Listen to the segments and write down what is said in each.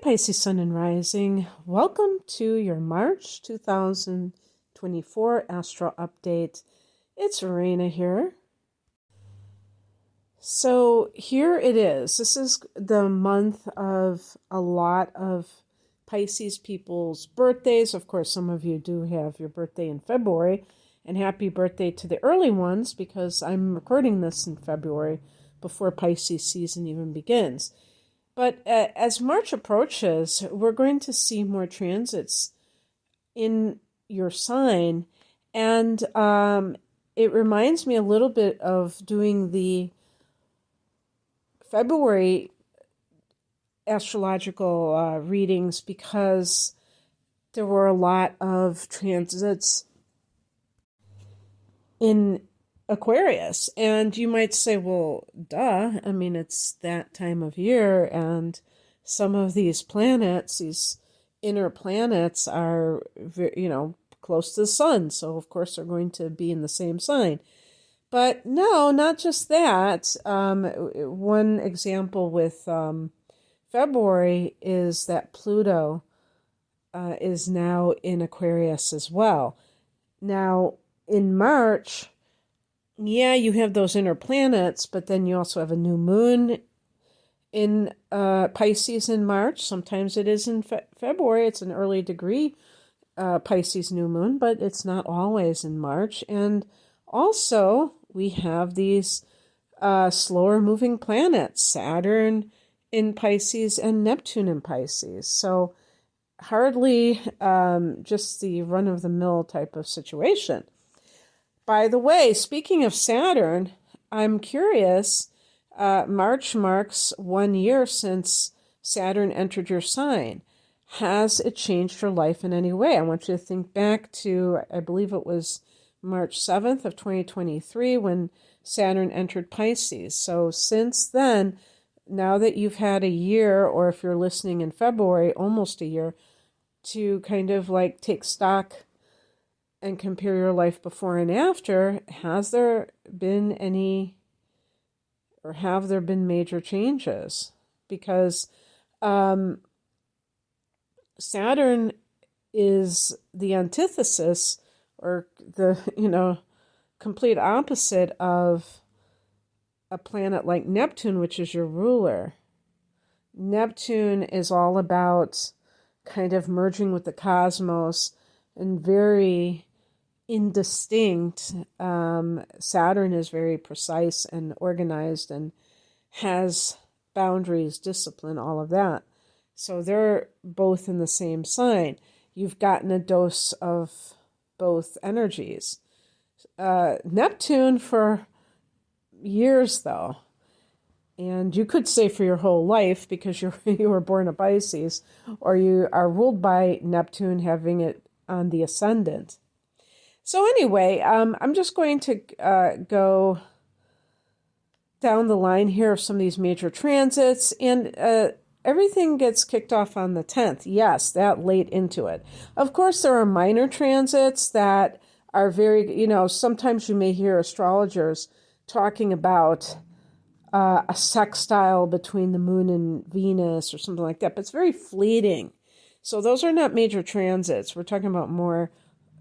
Pisces Sun and Rising. Welcome to your March 2024 Astro Update. It's Raina here. So here it is. This is the month of a lot of Pisces people's birthdays. Of course, some of you do have your birthday in February. And happy birthday to the early ones because I'm recording this in February before Pisces season even begins. But as March approaches, we're going to see more transits in your sign. And it reminds me a little bit of doing the February astrological readings because there were a lot of transits in Aquarius. And you might say, well, duh. I mean, it's that time of year, and some of these planets, these inner planets, are, close to the sun. So, of course, they're going to be in the same sign. But no, not just that. One example with February is that Pluto is now in Aquarius as well. Now, in March, yeah, you have those inner planets, but then you also have a new moon in Pisces in March. Sometimes it is in February. It's an early degree Pisces new moon, but it's not always in March. And also, we have these slower moving planets, Saturn in Pisces and Neptune in Pisces. So hardly just the run-of-the-mill type of situation. By the way, speaking of Saturn, I'm curious, March marks 1 year since Saturn entered your sign. Has it changed your life in any way? I want you to think back to, I believe it was March 7th of 2023 when Saturn entered Pisces. So since then, now that you've had a year, or if you're listening in February, almost a year, to kind of like take stock and compare your life before and after, has there been any, or have there been major changes? Because Saturn is the antithesis, or the, complete opposite of a planet like Neptune, which is your ruler. Neptune is all about kind of merging with the cosmos and very indistinct. Saturn is very precise and organized and has boundaries, discipline, all of that. So they're both in the same sign. You've gotten a dose of both energies. Neptune for years, though, and you could say for your whole life because you were born a Pisces, or you are ruled by Neptune, having it on the ascendant. So anyway, I'm just going to go down the line here of some of these major transits, and everything gets kicked off on the 10th. Yes, that late into it. Of course, there are minor transits that are very, sometimes you may hear astrologers talking about a sextile between the moon and Venus or something like that, but it's very fleeting. So those are not major transits. We're talking about more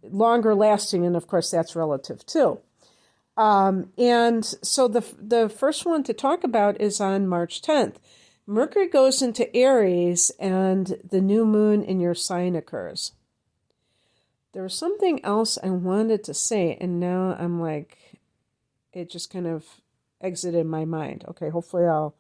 longer lasting, and of course that's relative too. And so the first one to talk about is on March 10th. Mercury goes into Aries and the new moon in your sign occurs. There was something else I wanted to say, and now I'm like, it just kind of exited my mind. Okay, hopefully I'll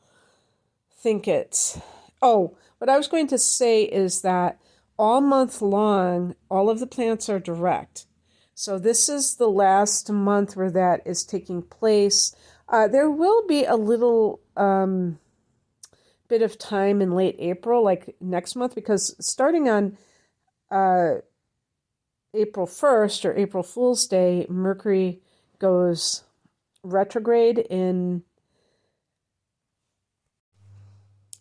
think it. Oh, what I was going to say is that all month long, all of the planets are direct. So this is the last month where that is taking place. There will be a little bit of time in late April, like next month, because starting on April 1st or April Fool's Day, Mercury goes retrograde in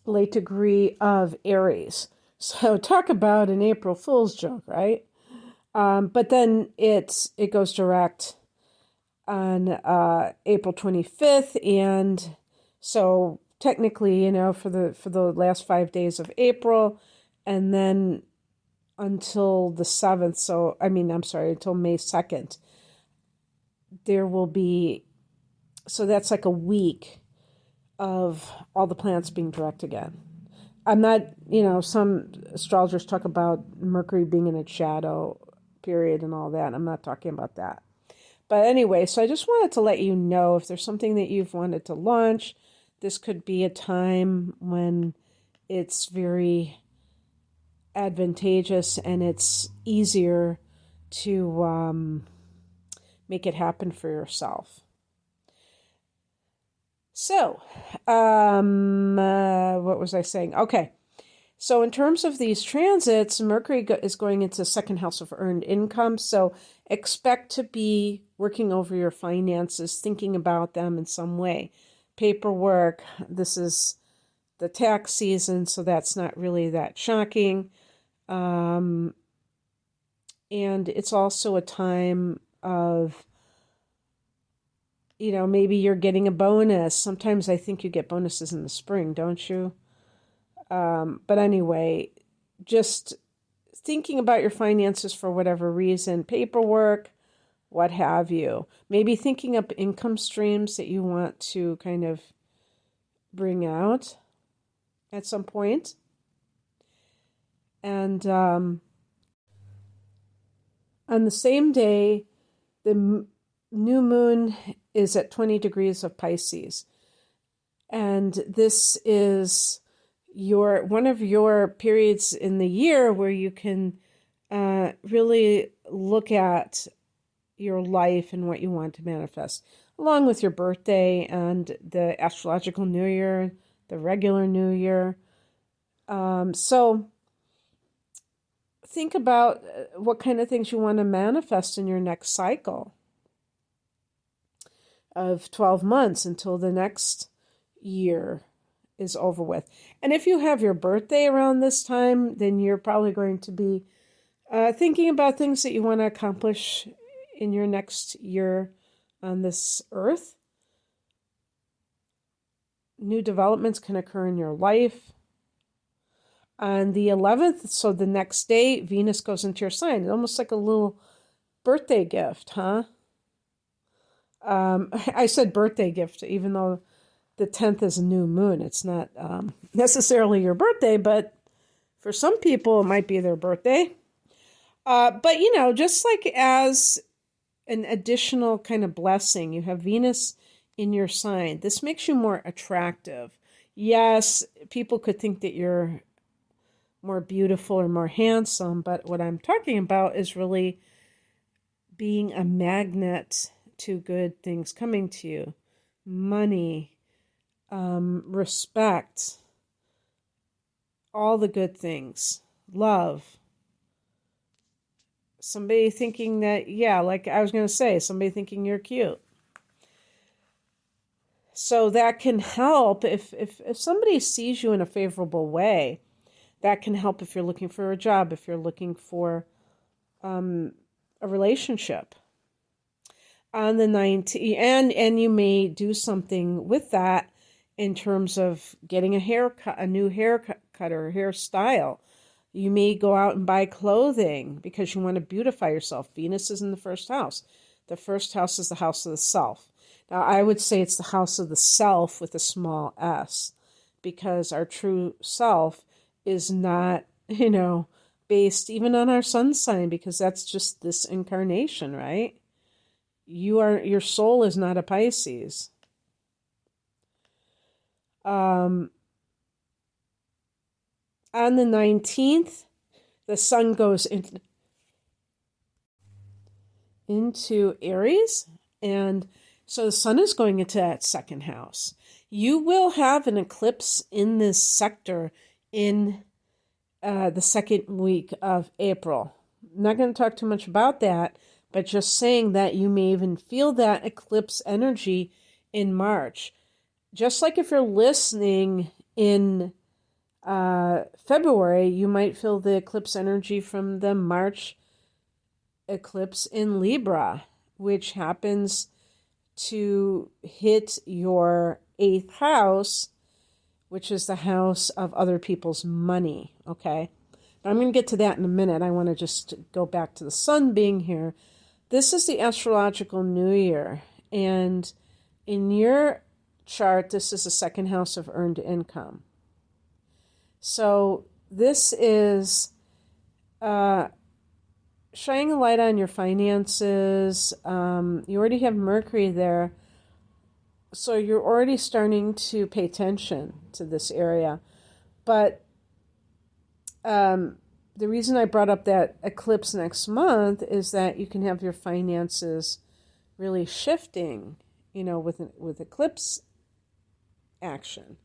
late degree of Aries. So talk about an April Fool's joke, right? But then it goes direct on April 25th, and so technically, for the last 5 days of April, and then until the 7th. So, I'm sorry, until May 2nd, there will be, so that's like a week of all the planets being direct again. I'm not, some astrologers talk about Mercury being in its shadow period and all that. I'm not talking about that. But anyway, so I just wanted to let you know if there's something that you've wanted to launch, this could be a time when it's very advantageous and it's easier to make it happen for yourself. So, what was I saying? Okay. So in terms of these transits, Mercury is going into the second house of earned income. So expect to be working over your finances, thinking about them in some way. Paperwork, this is the tax season, so that's not really that shocking. And it's also a time of, maybe you're getting a bonus. Sometimes I think you get bonuses in the spring, don't you? But anyway, just thinking about your finances for whatever reason, paperwork, what have you. Maybe thinking up income streams that you want to kind of bring out at some point. And on the same day, the new moon is at 20 degrees of Pisces. And this is one of your periods in the year where you can really look at your life and what you want to manifest, along with your birthday and the astrological new year, the regular new year. So think about what kind of things you want to manifest in your next cycle of 12 months until the next year is over with. And if you have your birthday around this time, then you're probably going to be thinking about things that you want to accomplish in your next year on this earth. New developments can occur in your life. On the 11th, so the next day, Venus goes into your sign. It's almost like a little birthday gift, huh? I said birthday gift, even though the 10th is a new moon. It's not necessarily your birthday, but for some people, it might be their birthday. But, just like as an additional kind of blessing, you have Venus in your sign. This makes you more attractive. Yes, people could think that you're more beautiful or more handsome, but what I'm talking about is really being a magnet to good things coming to you. Money, respect, all the good things, love. Somebody thinking that, like I was going to say, somebody thinking you're cute. So that can help if somebody sees you in a favorable way. That can help if you're looking for a job, if you're looking for a relationship. On the 19th, and you may do something with that in terms of getting a haircut, a new haircut or hairstyle. You may go out and buy clothing because you want to beautify yourself. Venus is in the first house. The first house is the house of the self. Now, I would say it's the house of the self with a small s, because our true self is not, based even on our sun sign, because that's just this incarnation, right? Your soul is not a Pisces. On the 19th, the sun goes into Aries, and so the sun is going into that second house. You will have an eclipse in this sector in the second week of April. I'm not going to talk too much about that, but just saying that you may even feel that eclipse energy in March. Just like if you're listening in February, you might feel the eclipse energy from the March eclipse in Libra, which happens to hit your 8th house which is the house of other people's money, okay? Now, I'm going to get to that in a minute. I want to just go back to the sun being here. This is the astrological new year, and in your chart, this is the second house of earned income. So this is shining a light on your finances. You already have Mercury there, so you're already starting to pay attention to this area. But the reason I brought up that eclipse next month is that you can have your finances really shifting, with eclipse action.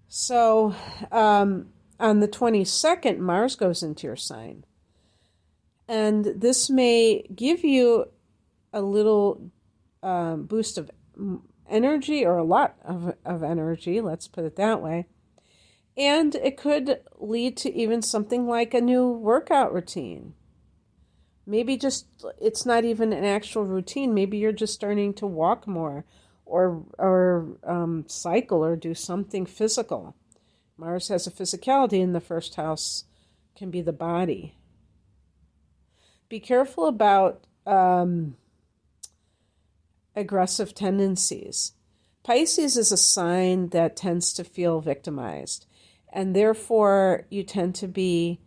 So on the 22nd, Mars goes into your sign. And this may give you a little boost of energy, or a lot of energy, let's put it that way. And it could lead to even something like a new workout routine. Maybe it's not even an actual routine. Maybe you're just starting to walk more, or cycle, or do something physical. Mars has a physicality, and the first house can be the body. Be careful about aggressive tendencies. Pisces is a sign that tends to feel victimized, and therefore you tend to be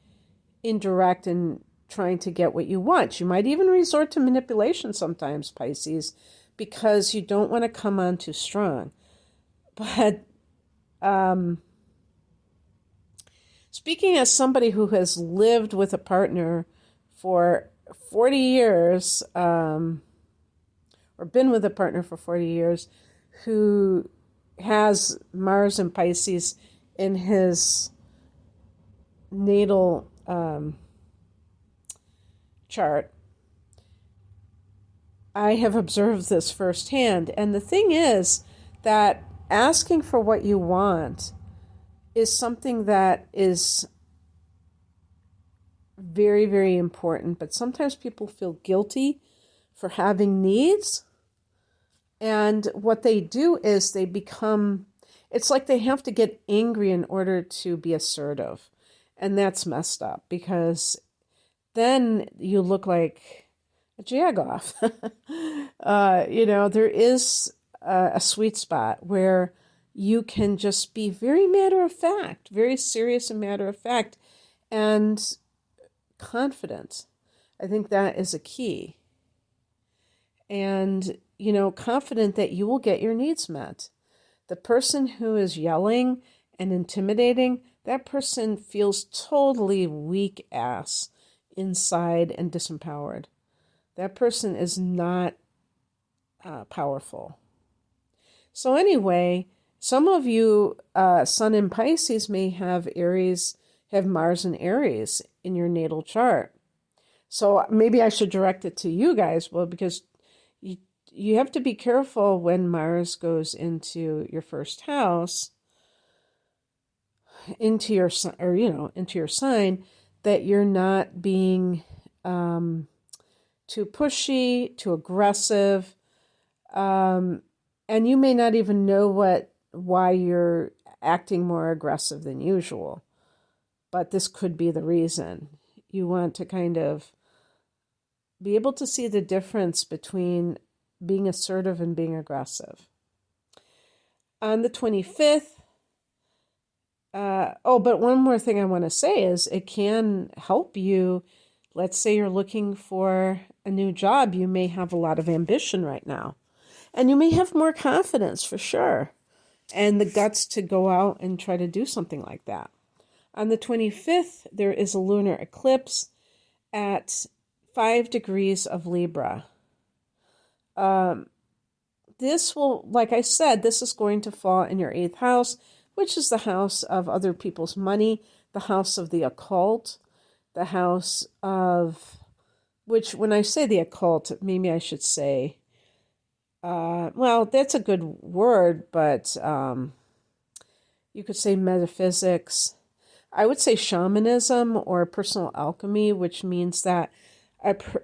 indirect in trying to get what you want. You might even resort to manipulation sometimes, Pisces, because you don't want to come on too strong. But speaking as somebody who has lived with a partner for 40 years, or been with a partner for 40 years, who has Mars and Pisces in his natal chart, I have observed this firsthand. And the thing is that asking for what you want is something that is very, very important. But sometimes people feel guilty for having needs. And what they do is they become, it's like they have to get angry in order to be assertive. And that's messed up, because then you look like a jagoff. There is a sweet spot where you can just be very matter of fact, very serious and matter of fact, and confident. I think that is a key. And, confident that you will get your needs met. The person who is yelling and intimidating, that person feels totally weak ass inside and disempowered. That person is not powerful. So anyway, some of you, Sun in Pisces, may have Mars in Aries in your natal chart. So maybe I should direct it to you guys, because you have to be careful when Mars goes into your first house, into your sign, that you're not being too pushy, too aggressive, and you may not even know why you're acting more aggressive than usual. But this could be the reason. You want to kind of be able to see the difference between being assertive and being aggressive. On the 25th, but one more thing I want to say is it can help you. Let's say you're looking for a new job. You may have a lot of ambition right now, and you may have more confidence for sure, and the guts to go out and try to do something like that. On the 25th, there is a lunar eclipse at 5 degrees of Libra. This will, like I said, this is going to fall in your 8th house, which is the house of other people's money, the house of the occult, the house of, which when I say the occult, maybe I should say, that's a good word, but you could say metaphysics. I would say shamanism or personal alchemy, which means that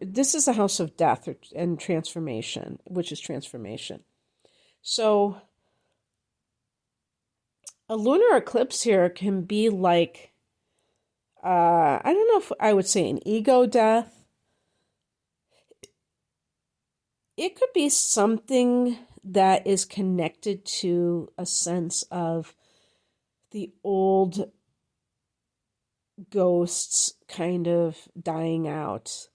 this is a house of death and transformation, which is transformation. So A lunar eclipse here can be like, I don't know if I would say an ego death. It could be something that is connected to a sense of the old ghosts kind of dying out.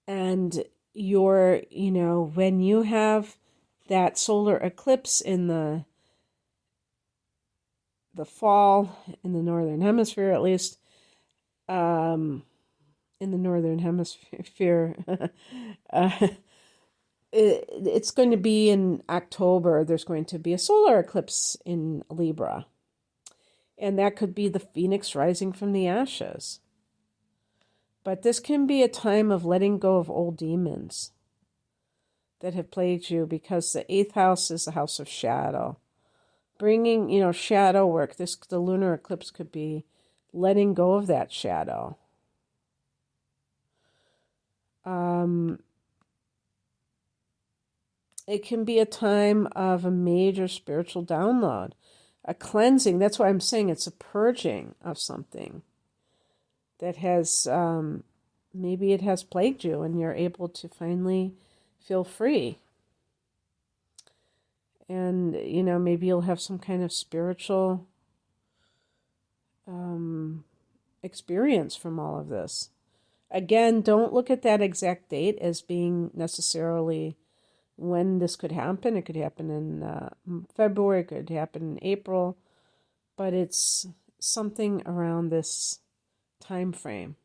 And when you have that solar eclipse in the fall, in the northern hemisphere at least, in the northern hemisphere, it's going to be in October. There's going to be a solar eclipse in Libra. And that could be the phoenix rising from the ashes. But this can be a time of letting go of old demons that have plagued you, because the 8th house is the house of shadow. Bringing, shadow work. The lunar eclipse could be letting go of that shadow. It can be a time of a major spiritual download, a cleansing. That's why I'm saying it's a purging of something that has, maybe it has plagued you, and you're able to finally feel free. And, maybe you'll have some kind of spiritual experience from all of this. Again, don't look at that exact date as being necessarily when this could happen. It could happen in February, it could happen in April, but it's something around this time frame.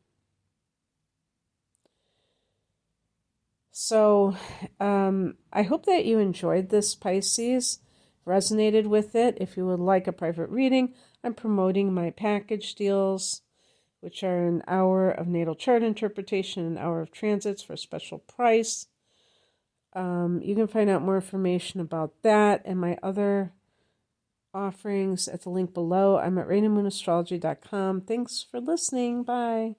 So I hope that you enjoyed this, Pisces, resonated with it. If you would like a private reading, I'm promoting my package deals, which are an hour of natal chart interpretation, an hour of transits for a special price. You can find out more information about that and my other offerings at the link below. I'm at raininmoonastrology.com. Thanks for listening. Bye.